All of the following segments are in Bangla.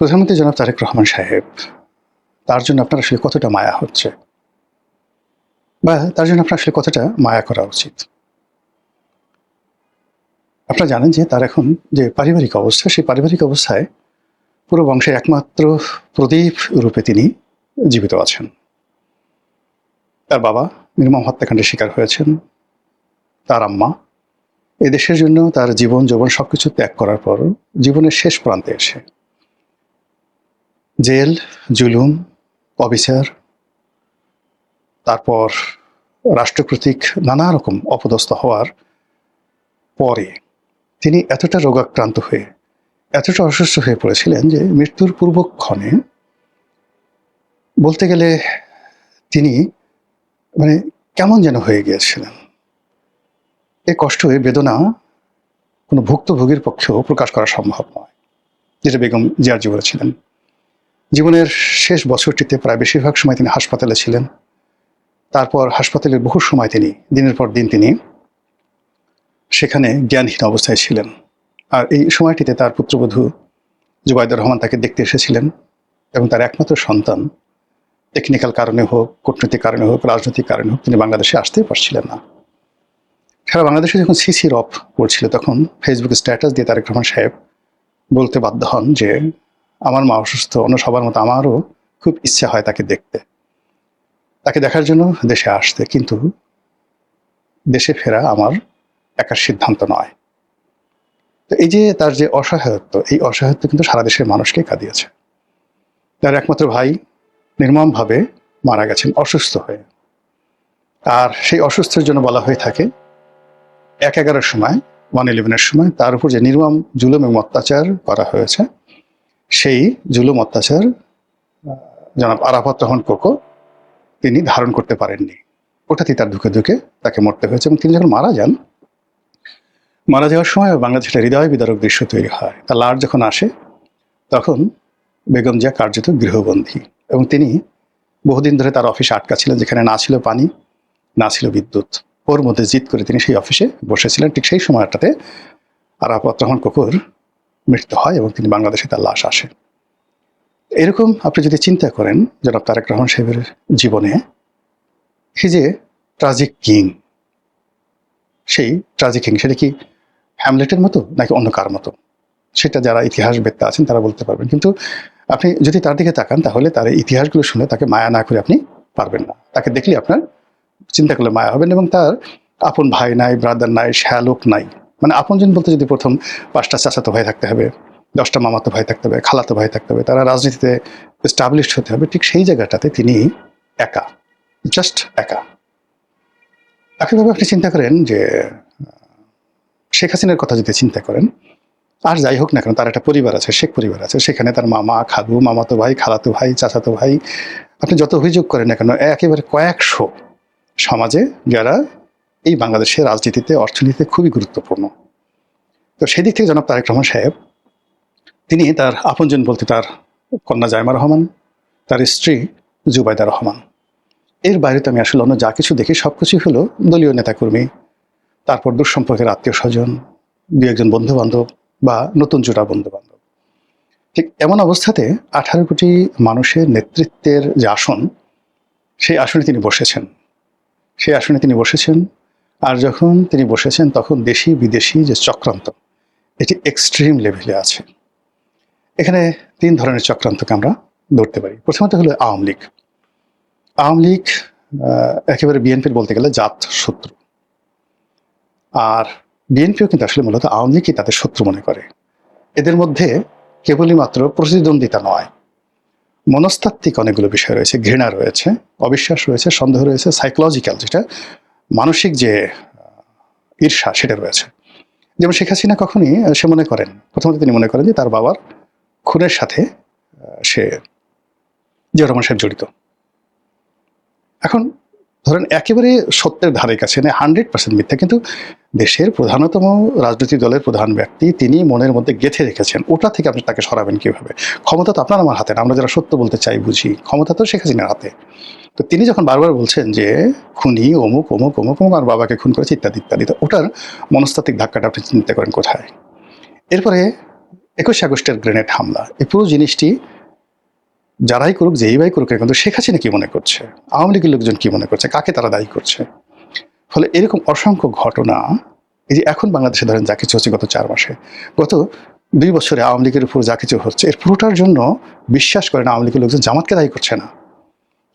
প্রধানমন্ত্রী জনাব তারেক রহমান সাহেব, তার জন্য আপনার আসলে কতটা মায়া হচ্ছে? বা তার জন্য আপনার আসলে কতটা মায়া করা উচিত? আপনারা জানেন যে তার এখন যে পারিবারিক অবস্থা, সেই পারিবারিক অবস্থায় পুরো বংশের একমাত্র প্রদীপ রূপে তিনি জীবিত আছেন। তার বাবা নির্মম হত্যাকাণ্ডের শিকার হয়েছেন। তার আম্মা এদেশের জন্য তার জীবন যৌবন সবকিছু ত্যাগ করার পর জীবনের শেষ প্রান্তে এসে জেল, জুলুম, অবিচার, তারপর রাষ্ট্র কর্তৃক নানা রকম অপদস্থ হওয়ার পরে তিনি এতটা রোগাক্রান্ত হয়ে, এতটা অসুস্থ হয়ে পড়েছিলেন যে মৃত্যুর পূর্বক্ষণে বলতে গেলে তিনি মানে কেমন যেন হয়ে গিয়েছিলেন। এ কষ্ট, এ বেদনা কোনো ভুক্তভোগীর পক্ষেও প্রকাশ করা সম্ভব নয়, যেটা বেগম জিয়ার জীবনে ছিলেন। জীবনের শেষ বছরটিতে প্রায় বেশিরভাগ সময় তিনি হাসপাতালে ছিলেন। তারপর হাসপাতালের বহু সময় তিনি দিনের পর দিন তিনি সেখানে জ্ঞানহীন অবস্থায় ছিলেন। আর এই সময়টিতে তার পুত্রবধূ জুবাইদুর রহমান তাকে দেখতে এসেছিলেন এবং তার একমাত্র সন্তান টেকনিক্যাল কারণে হোক, কূটনৈতিক কারণে হোক, রাজনৈতিক কারণে হোক তিনি বাংলাদেশে আসতেই পারছিলেন না। সারা বাংলাদেশে যখন সিসি রব পড়ছিল তখন ফেসবুকে স্ট্যাটাস দিয়ে তারেক রহমান সাহেব বলতে বাধ্য হন যে আমার মা অসুস্থ, অন্য সবার মতো আমারও খুব ইচ্ছা হয় তাকে দেখতে, তাকে দেখার জন্য দেশে আসতে, কিন্তু দেশে ফেরা আমার একার সিদ্ধান্ত নয়। তো এই যে তার যে অসহায়ত্ব, এই অসহায়ত্ব কিন্তু সারা দেশের মানুষকে কাঁদিয়েছে। তার একমাত্র ভাই নির্মমভাবে মারা গেছেন অসুস্থ হয়ে। আর সেই অসুস্থের জন্য বলা হয়ে থাকে ১/১১-র সময়, 1/11-এর সময় তার উপর যে নির্মম জুলুম এবং অত্যাচার করা হয়েছে, সেই জুলুম অত্যাচার জনাব আরাফাত রহমান কোকো তিনি ধারণ করতে পারেননি। ওটাতেই তার ধুকে ধুকে তাকে মরতে হয়েছে। এবং তিনি যখন মারা যান, মারা যাওয়ার সময় বাংলাদেশের হৃদয় বিদারক দৃশ্য তৈরি হয়। তার লাশ যখন আসে তখন বেগম জিয়া কার্যত গৃহবন্দী এবং তিনি বহুদিন ধরে তার অফিসে আটকা ছিলেন, যেখানে না ছিল পানি, না ছিল বিদ্যুৎ। ওর মধ্যে জিদ করে তিনি সেই অফিসে বসেছিলেন। ঠিক সেই সময়টাতে আরাফাত রহমান কোকোর মৃত্যু হয় এবং তিনি বাংলাদেশে তার লাশ আসে। এরকম আপনি যদি চিন্তা করেন জনাব তারেক রহমান সাহেবের জীবনে এই যে ট্রাজিক কিং, সেই ট্রাজিক কিং সেটা কি হ্যামলেটের মতো নাকি অন্য কার মতো, সেটা যারা ইতিহাসবেত্তা আছেন তারা বলতে পারবেন। কিন্তু আপনি যদি তার দিকে তাকান তাহলে তার এই ইতিহাসগুলো শুনে তাকে মায়া না করে আপনি পারবেন না। তাকে দেখলে আপনার চিন্তা করলে মায়া হবেন। এবং তার আপন ভাই নাই, ব্রাদার নাই, শ্যালক নাই। মানে আপনজন বলতে যদি প্রথম 5টা চাচাতো ভাই থাকতে হবে, 10টা মামাতো ভাই থাকতে হবে, খালাতো ভাই থাকতে হবে, তারা রাজনীতিতে এস্টাবলিশড হতে হবে, ঠিক সেই জায়গাটাতে তিনি একা, জাস্ট একা। একইভাবে আপনি চিন্তা করেন যে শেখ হাসিনার কথা যদি চিন্তা করেন, আর যাই হোক না কেন তার একটা পরিবার আছে, শেখ পরিবার আছে, সেখানে তার মামা, খালু, মামাতো ভাই, খালাতো ভাই, চাচাতো ভাই, আপনি যত অভিযোগ করেন না কেন, একেবারে কয়েকশো সমাজে যারা এই বাংলাদেশের রাজনীতিতে, অর্থনীতিতে খুবই গুরুত্বপূর্ণ। তো সেই দিক থেকে জনাব তারেক রহমান সাহেব তিনি তার আপনজন বলতে তার কন্যা জায়মা রহমান, তার স্ত্রী জুবাইদা রহমান, এর বাইরে তো আমি আসলে অন্য যা কিছু দেখি সবকিছুই হলো দলীয় নেতাকর্মী, তারপর দুঃসম্পর্কের আত্মীয় স্বজন, দু একজন বন্ধু বান্ধব বা নতুন জোড়া বন্ধু বান্ধব। ঠিক এমন অবস্থাতে 18 কোটি মানুষের নেতৃত্বের যে আসন, সেই আসনে তিনি বসেছেন। সেই আসনে তিনি বসেছেন। আর যখন তিনি বসেছেন তখন দেশি বিদেশি যে চক্রান্ত, এটি এক্সট্রিম লেভেলে আছে। এখানে 3 ধরনের চক্রান্তকে আমরা ধরতে পারি। প্রথমত হলো আওয়ামী লীগ। আওয়ামী লীগ একেবারে বিএনপির বলতে গেলে জাত শত্রু। আর বিএনপিও কিন্তু আসলে মূলত আওয়ামী লীগই তাদের শত্রু মনে করে। এদের মধ্যে কেবলই মাত্র প্রতিদ্বন্দ্বিতা নয়, মনস্তাত্ত্বিক অনেকগুলো বিষয় রয়েছে, ঘৃণা রয়েছে, অবিশ্বাস রয়েছে, সন্দেহ রয়েছে, সাইকোলজিক্যাল যেটা মানসিক যে ঈর্ষা সেটা রয়েছে। যেমন শেখ হাসিনা কখনই সে মনে করেন, প্রথমত তিনি মনে করেন যে তার বাবার খুনের সাথে সে জিয়াউর রহমান সাহেব জড়িত। এখন ধরেন একেবারে সত্যের ধারে কাছে না, 100% মিথ্যা, কিন্তু দেশের প্রধানতম রাজনৈতিক দলের প্রধান ব্যক্তি তিনি মনের মধ্যে গেঁথে রেখেছেন, ওটা থেকে আপনি তাকে সরাবেন কিভাবে? ক্ষমতা তো আপনার আমার হাতে না, আমরা যারা সত্য বলতে চাই বুঝি, ক্ষমতা তো শেখ হাসিনার হাতে। তো তিনি যখন বারবার বলছেন যে খুনি অমুক অমুক অমুক অমুক আর বাবাকে খুন করেছে ইত্যাদি ইত্যাদি, তো ওটার মনস্তাত্ত্বিক ধাক্কাটা আপনি চিন্তা করেন কোথায়। এরপরে 21 আগস্টের গ্রেনেড হামলা, এই পুরো জিনিসটি যারাই করুক, যেইভাবে করুক, কিন্তু শেখ হাসিনা কি মনে করছে, আওয়ামী লীগের লোকজন কি মনে করছে, কাকে তারা দায়ী করছে। ফলে এরকম অসংখ্য ঘটনা, এই যে এখন বাংলাদেশে ধরেন যা কিছু হচ্ছে গত 4 মাসে, গত 2 বছরে আওয়ামী লীগের উপর যা কিছু হচ্ছে, এর পুরোটার জন্য বিশ্বাস করেন আওয়ামী লীগের লোকজন জামাতকে দায়ী করছে না,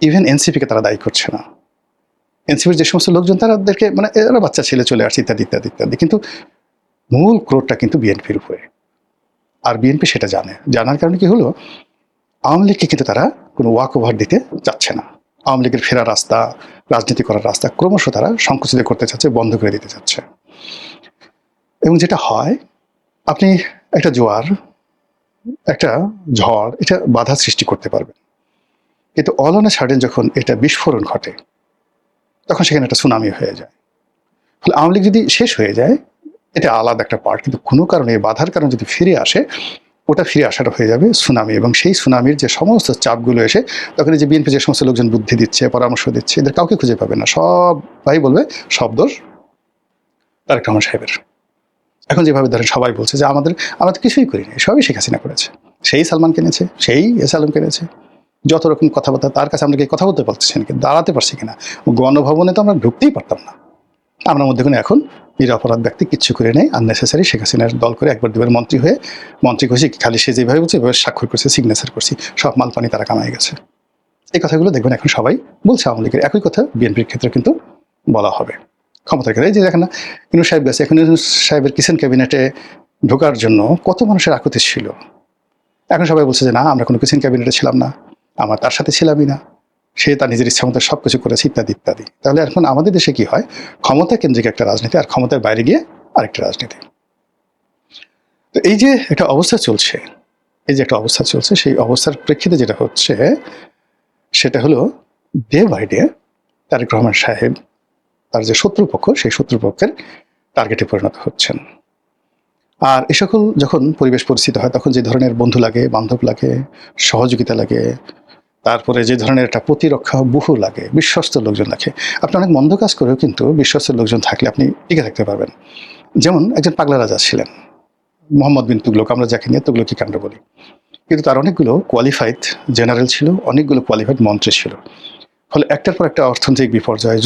ইভেন এনসিপিকে তারা দায়ী করছে না। এনসিপির যে সমস্ত লোকজন তাদেরকে মানে এরা বাচ্চা ছেলে চলে আসছে ইত্যাদি ইত্যাদি ইত্যাদি, কিন্তু মূল ক্রোধটা কিন্তু বিএনপির উপরে। আর বিএনপি সেটা জানার কারণে কি হলো, আওয়ামী লীগকে কিন্তু তারা কোনো ওয়াক ওভার দিতে চাচ্ছে না। আওয়ামী লীগের ফেরার রাস্তা, রাজনীতি করার রাস্তা ক্রমশ তারা সংকুচিত করতে চাচ্ছে, বন্ধ করে দিতে চাচ্ছে। এবং যেটা হয়, আপনি একটা জোয়ার, একটা ঝড়, এটা বাধা সৃষ্টি করতে পারবেন, কিন্তু অল অন এ সাডেন যখন এটা বিস্ফোরণ ঘটে, তখন সেখানে একটা সুনামি হয়ে যায়। ফলে আওয়ামী লীগ যদি শেষ হয়ে যায়, এটা আলাদা একটা পার্ট, কিন্তু কোনো কারণে বাধার কারণে যদি ফিরে আসে, ওটা ফিরে আসাটা হয়ে যাবে সুনামি। এবং সেই সুনামির যে সমস্ত চাপগুলো এসে, তখন এই যে বিএনপি যে সমস্ত লোকজন বুদ্ধি দিচ্ছে, পরামর্শ দিচ্ছে, এদের কাউকে খুঁজে পাবে না, সবাই বলবে সব দোষ তারেক রহমান সাহেবের। এখন যেভাবে ধরেন সবাই বলছে যে আমরা তো কিছুই করিনি, সবই শেখ হাসিনা করেছে, সেই সালমান কিনেছে, সেই এস আলম কিনেছে, যত রকম কথাবার্তা, তার কাছে আমরা কি কথা বলতে পারছি না, কিন্তু দাঁড়াতে পারছি কিনা, গণভবনে তো আমরা ঢুকতেই পারতাম না। আমরা মধ্যে কোনো এখন নিরপরাধ ব্যক্তি কিচ্ছু করে নেই, আননেসেসারি শেখ হাসিনার দল করে একবার দুবার মন্ত্রী হয়েছে, খালি সে যেভাবে বলছে এভাবে স্বাক্ষর করছে, সিগনেচার করছি, সব মাল পানি তারা কামাই গেছে। এই কথাগুলো দেখবেন এখন সবাই বলছে। আওয়ামী লীগের একই কথা বিএনপির ক্ষেত্রে কিন্তু বলা হবে ক্ষমতার ক্ষেত্রে। এই যে দেখেন না, ইউনূস সাহেব গেছে, এখন ইউনূস সাহেবের কিচেন ক্যাবিনেটে ঢোকার জন্য কত মানুষের আকুতি ছিল। এখন সবাই বলছে যে না, আমরা কোনো কিচেন ক্যাবিনেটে ছিলাম না, আমরা তার সাথে ছিলামই না, সে তার নিজের ইচ্ছা মতো সব কিছু করেছে ইত্যাদি ইত্যাদি। তাহলে এখন আমাদের দেশে কি হয়, ক্ষমতা কেন্দ্রিক একটা রাজনীতি, আর ক্ষমতার বাইরে গিয়ে আরেকটা রাজনীতি। তো এই যে একটা অবস্থা চলছে, সেই অবস্থার প্রেক্ষিতে যেটা হচ্ছে সেটা হলো, day by day Tarek Rahman সাহেব তার যে শত্রুপক্ষ, সেই শত্রুপক্ষের টার্গেটে পরিণত হচ্ছেন। আর এ সকল যখন পরিবেশ পরিস্থিতি হয়, তখন যে ধরনের বন্ধু লাগে, বান্ধব লাগে, সহযোগিতা লাগে, তারপরে যে ধরনের একটা প্রতিরক্ষা বহু লাগে, বিশ্বস্ত লোকজন লাগে। আপনি অনেক মন্দ কাজ করেও কিন্তু বিশ্বস্ত লোকজন থাকলে আপনি টিকে থাকতে পারবেন। যেমন একজন পাগলা রাজা ছিলেন মোহাম্মদ বিন তুগলক, আমরা যাকে নিয়ে তুগলকি কাণ্ড বলি, কিন্তু তার অনেকগুলো কোয়ালিফাইড জেনারেল ছিল, অনেকগুলো কোয়ালিফাইড মন্ত্রী ছিল। ফলে একটার পর একটা অর্থনৈতিক বিপর্যয়,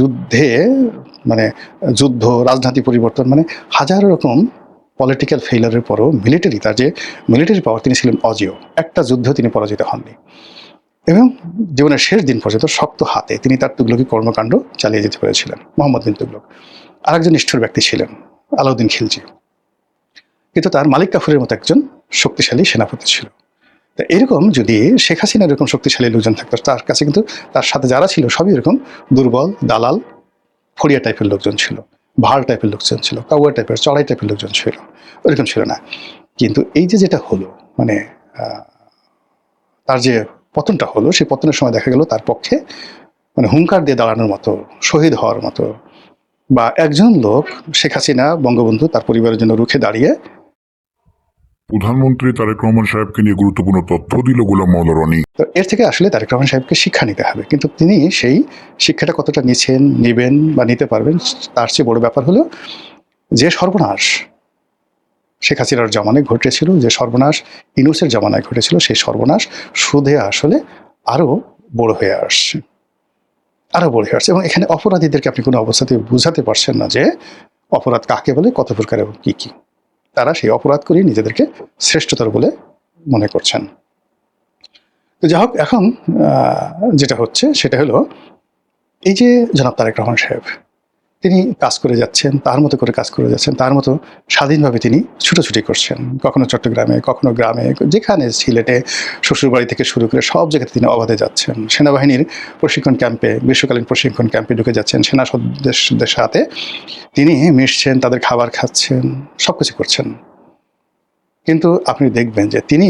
যুদ্ধ, রাজনৈতিক পরিবর্তন, মানে হাজারো রকম পলিটিক্যাল ফেইলারের পরও তার যে মিলিটারি পাওয়ার, তিনি ছিলেন অজেয়। একটা যুদ্ধ তিনি পরাজিত হননি, এবং জীবনের শেষ দিন পর্যন্ত শক্ত হাতে তিনি তার তুগলকি কর্মকাণ্ড চালিয়ে যেতে পেরেছিলেন, মোহাম্মদ বিন তুগলক। আরেকজন নিষ্ঠুর ব্যক্তি ছিলেন আলাউদ্দিন খিলজি, কিন্তু তার মালিক কাফুরের মতো একজন শক্তিশালী সেনাপতি ছিল। তা এরকম যদি শেখ হাসিনার এরকম শক্তিশালী লোকজন থাকতো, তার কাছে কিন্তু তার সাথে যারা ছিল সবই এরকম দুর্বল, দালাল, ফড়িয়া টাইপের লোকজন ছিল, ভাড় টাইপের লোকজন ছিল, কাউয়া টাইপের, চড়াই টাইপের লোকজন ছিল, ওইরকম ছিল না। কিন্তু এই যে যেটা হলো, মানে তার যে পতনটা হলো, সেই পতনের সময় দেখা গেল তার পক্ষে মানে হুঙ্কার দিয়ে দাঁড়ানোর মতো, শহীদ হওয়ার মতো, বা একজন লোক শেখ হাসিনা বঙ্গবন্ধু তার পরিবারের জন্য রুখে দাঁড়িয়ে প্রধানমন্ত্রী তারেক রহমান সাহেবকে নিয়ে গুরুত্বপূর্ণ তথ্য দিল গোলাম মাওলা রনি। তো এর থেকে আসলে তারেক রহমান সাহেবকে শিক্ষা নিতে হবে, কিন্তু তিনি সেই শিক্ষাটা কতটা নেবেন বা নিতে পারবেন, তার চেয়ে বড় ব্যাপার হলো যে সর্বনাশ শেখ হাসিনার জামানায় ঘটেছিল, যে সর্বনাশ ইউনূসের জামানায় ঘটেছিল, সেই সর্বনাশ সুদে আসলে আরো বড় হয়ে আসছে, এবং এখানে অপরাধীদেরকে আপনি কোনো অবস্থাতে বুঝাতে পারছেন না যে অপরাধ কাকে বলে, কত প্রকার এবং কি কি। তারা সেই অপরাধ করে নিজেদেরকে শ্রেষ্ঠতর বলে মনে করছেন। তো যাই হোক, এখন যেটা হচ্ছে সেটা হলো, এই যে জনাব তারেক রহমান সাহেব, তিনি কাজ করে যাচ্ছেন, তার মতো করে কাজ করে যাচ্ছেন, তার মতো স্বাধীনভাবে তিনি ছুটোছুটি করছেন, কখনো চট্টগ্রামে, কখনো গ্রামে, যেখানে সিলেটে, শ্বশুরবাড়ি থেকে শুরু করে সব জায়গাতে তিনি অবাধে যাচ্ছেন। সেনাবাহিনীর প্রশিক্ষণ ক্যাম্পে, গ্রীষ্মকালীন প্রশিক্ষণ ক্যাম্পে ঢুকে যাচ্ছেন, সেনা সদস্যদের সাথে তিনি মিশছেন, তাদের খাবার খাচ্ছেন, সব কিছু করছেন। কিন্তু আপনি দেখবেন যে তিনি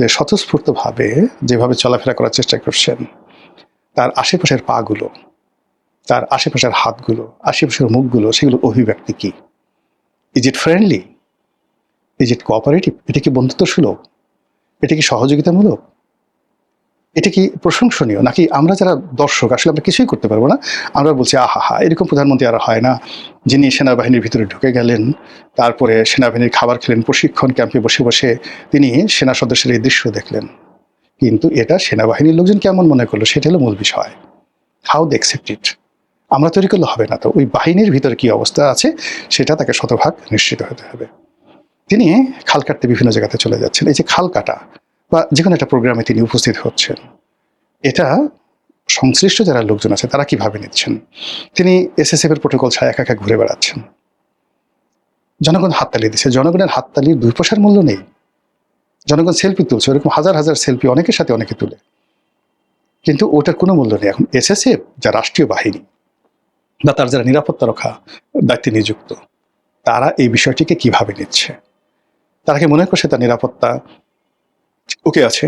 যে স্বতঃস্ফূর্তভাবে যেভাবে চলাফেরা করার চেষ্টা করছেন, তার আশেপাশের পাগুলো, তার আশেপাশের হাতগুলো, আশেপাশের মুখগুলো, সেগুলো অভিব্যক্তি কি? Is it friendly? Is it cooperative? এটা কি বন্ধুত্ব সুলভ? এটা কি সহযোগিতামূলক? এটা কি প্রশংসনীয়, নাকি আমরা যারা দর্শক আসলে আমরা কিছুই করতে পারবো না, আমরা বলছি আহা হা, এরকম প্রধানমন্ত্রী আর হয় না, যিনি সেনাবাহিনীর ভিতরে ঢুকে গেলেন, তারপরে সেনাবাহিনীর খাবার খেলেন, প্রশিক্ষণ ক্যাম্পে বসে বসে তিনি সেনা সদস্যের এই দৃশ্য দেখলেন। কিন্তু এটা সেনাবাহিনীর লোকজন কেমন মনে করলো সেটা হলো মূল বিষয়। How they accept it. আমরা তৈরি করলে হবে না, তো ওই বাহিনীর ভিতরে কি অবস্থা আছে সেটা তাকে শতভাগ নিশ্চিত হতে হবে। তিনি খাল কাটতে বিভিন্ন জায়গাতে চলে যাচ্ছেন। এই যে খাল কাটা বা যে কোনো একটা প্রোগ্রামে তিনি উপস্থিত হচ্ছেন, এটা সংশ্লিষ্ট যারা লোকজন আছে তারা কিভাবে নিচ্ছেন? তিনি এসএসএফ এর প্রোটোকল ছাড়া একা একা ঘুরে বেড়াচ্ছেন। জনগণ হাততালি দিচ্ছে, জনগণের হাততালির 2 পয়সার মূল্য নেই। জনগণ সেলফি তুলছে, ওরকম হাজার হাজার সেলফি অনেকের সাথে অনেকে তুলে, কিন্তু ওটার কোনো মূল্য নেই। এখন এসএসএফ যা রাষ্ট্রীয় বাহিনী বা তার যারা নিরাপত্তা রক্ষা দায়িত্বে নিযুক্ত, তারা এই বিষয়টিকে কিভাবে নিচ্ছে? তারা কি মনে করছে তার নিরাপত্তা ওকে আছে?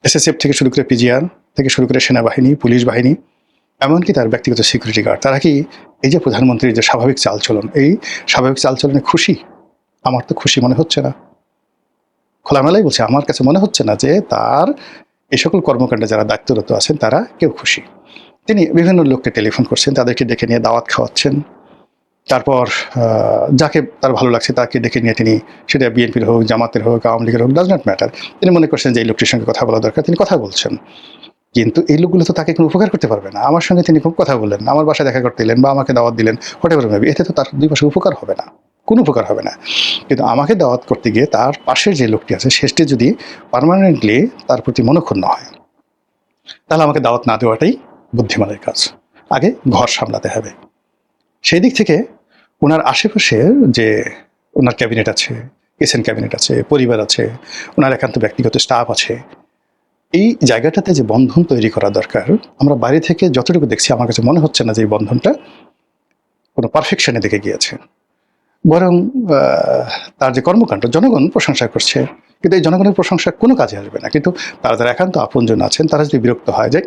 এসএসএফ থেকে শুরু করে পিজিআর থেকে শুরু করে সেনাবাহিনী, পুলিশ বাহিনী, এমনকি তার ব্যক্তিগত সিকিউরিটি গার্ড, তারা কি এই যে প্রধানমন্ত্রীর যে স্বাভাবিক চালচলন, এই স্বাভাবিক চালচলনে খুশি? আমার তো খুশি মনে হচ্ছে না। খোলামেলাই বলছে, আমার কাছে মনে হচ্ছে না যে তার এই সকল কর্মকাণ্ডে যারা দায়িত্বরত আছেন তারা কেউ খুশি। তিনি বিভিন্ন লোককে টেলিফোন করছেন, তাদেরকে ডেকে নিয়ে দাওয়াত খাওয়াচ্ছেন। তারপর যাকে তার ভালো লাগছে তাকে ডেকে নিয়ে তিনি, সেটা বিএনপির হোক, জামাতের হোক, আওয়ামী লীগের হোক, ডাজ নট ম্যাটার, তিনি মনে করছেন যে এই লোকটির সঙ্গে কথা বলা দরকার, তিনি কথা বলছেন। কিন্তু এই লোকগুলো তো তাকে কোনো উপকার করতে পারবে না। আমার সঙ্গে তিনি খুব কথা বললেন, আমার বাসায় দেখা করতে এলেন বা আমাকে দাওয়াত দিলেন, হোয়াটএভার মেবি, এতে তো তার 2 পাশে উপকার হবে না, কোনো উপকার হবে না। কিন্তু আমাকে দাওয়াত করতে গিয়ে তার পাশের যে লোকটি আছে শেষটি যদি পার্মানেন্টলি তার প্রতি মনক্ষুণ্ণ হয়, তাহলে আমাকে দাওয়াত না দেওয়াটাই বুদ্ধিমানের কাজ। আগে ঘর সামলাতে হবে। সেই দিক থেকে ওনার আশেপাশে যে ওনার ক্যাবিনেট আছে, কিচেন ক্যাবিনেট আছে, পরিবার আছে, ওনার একান্ত ব্যক্তিগত স্টাফ আছে, এই জায়গাটাতে যে বন্ধন তৈরি করা দরকার, আমরা বাইরে থেকে যতটুকু দেখছি আমার কাছে মনে হচ্ছে না যে এই বন্ধনটা কোনো পারফেকশনের দিকে গিয়েছে। বরং তার যে কর্মকাণ্ড জনগণ প্রশংসা করছে, কিন্তু এই জনগণের প্রশংসা কোনো কাজে আসবে না। কিন্তু তারা যারা একান্ত আপনজন আছেন তারা যদি বিরক্ত হয় যে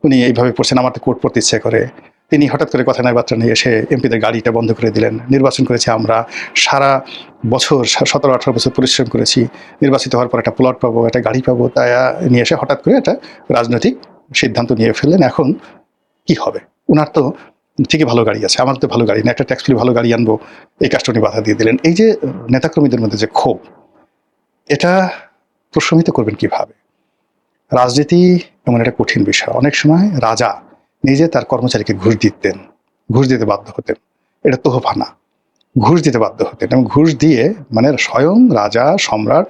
উনি এইভাবে পড়ছেন, আমার তো কোর্ট পড়তে ইচ্ছে করে, তিনি হঠাৎ করে কথা নাই বার্তা নিয়ে এসে এমপিদের গাড়িটা বন্ধ করে দিলেন। নির্বাচন করেছি আমরা, সারা বছর 17-18 বছর পরিশ্রম করেছি, নির্বাচিত হওয়ার পর একটা প্লট পাবো, একটা গাড়ি পাবো, তাই নিয়ে এসে হঠাৎ করে একটা রাজনৈতিক সিদ্ধান্ত নিয়ে ফেললেন। এখন কি হবে? ওনার তো ঠিকই ভালো গাড়ি আছে, আমার তো ভালো গাড়ি না, একটা ট্যাক্স ফ্রি ভালো গাড়ি আনবো, এই কাজটা উনি বাধা দিয়ে দিলেন। এই যে নেতাকর্মীদের মধ্যে যে ক্ষোভ, এটা প্রশমিত করবেন কিভাবে? রাজনীতি এমন একটা কঠিন বিষয়। অনেক সময় রাজা নিজে তার কর্মচারীকে ঘুষ দিতেন, ঘুষ দিতে বাধ্য হতেন। এটা তোহফা না, ঘুষ দিতে বাধ্য হতেন। এবং ঘুষ দিয়ে মানে স্বয়ং রাজা সম্রাট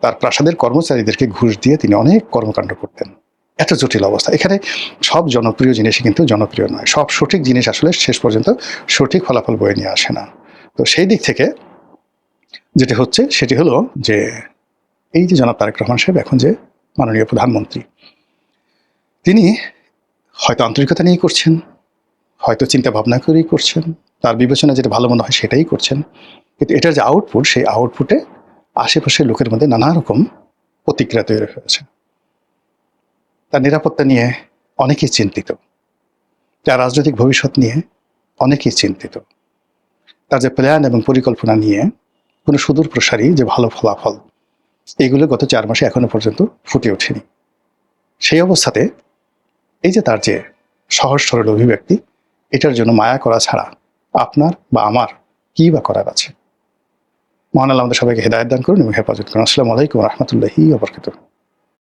তার প্রাসাদের কর্মচারীদেরকে ঘুষ দিয়ে তিনি অনেক কর্মকাণ্ড করতেন। এত জটিল অবস্থা। এখানে সব জনপ্রিয় জিনিসই কিন্তু জনপ্রিয় নয়, সব সঠিক জিনিস আসলে শেষ পর্যন্ত সঠিক ফলাফল বয়ে নিয়ে আসে না। তো সেই দিক থেকে যেটি হচ্ছে সেটি হলো যে এই যে জনাব তারেক রহমান সাহেব এখন যে মাননীয় প্রধানমন্ত্রী, তিনি হয়তো আন্তরিকতা নিয়েই করছেন, হয়তো চিন্তা ভাবনা করেই করছেন, তার বিবেচনা যেটা ভালো মনে হয় সেটাই করছেন। কিন্তু এটার যে আউটপুট, সেই আউটপুটে আশেপাশের লোকের মধ্যে নানা রকম প্রতিক্রিয়া তৈরি হয়েছে। তার নিরাপত্তা নিয়ে অনেকেই চিন্তিত, তার রাজনৈতিক ভবিষ্যৎ নিয়ে অনেকেই চিন্তিত, তার যে প্ল্যান এবং পরিকল্পনা নিয়ে কোনো সুদূর প্রসারী যে ভালো ফলাফল, এইগুলো গত 4 মাসে এখনো পর্যন্ত ফুটে ওঠেনি। সেই অবস্থাতে এই যে তার যে সহজ সরল অভিব্যক্তি, এটার জন্য মায়া করা ছাড়া আপনার বা আমার কি বা করার আছে? মহান আল্লাহ আমাদের সবাইকে হেদায়েত দান করুন এবং হেফাজত করুন। আসসালামু আলাইকুম ওয়া রাহমাতুল্লাহি ওয়া বারাকাতুহু।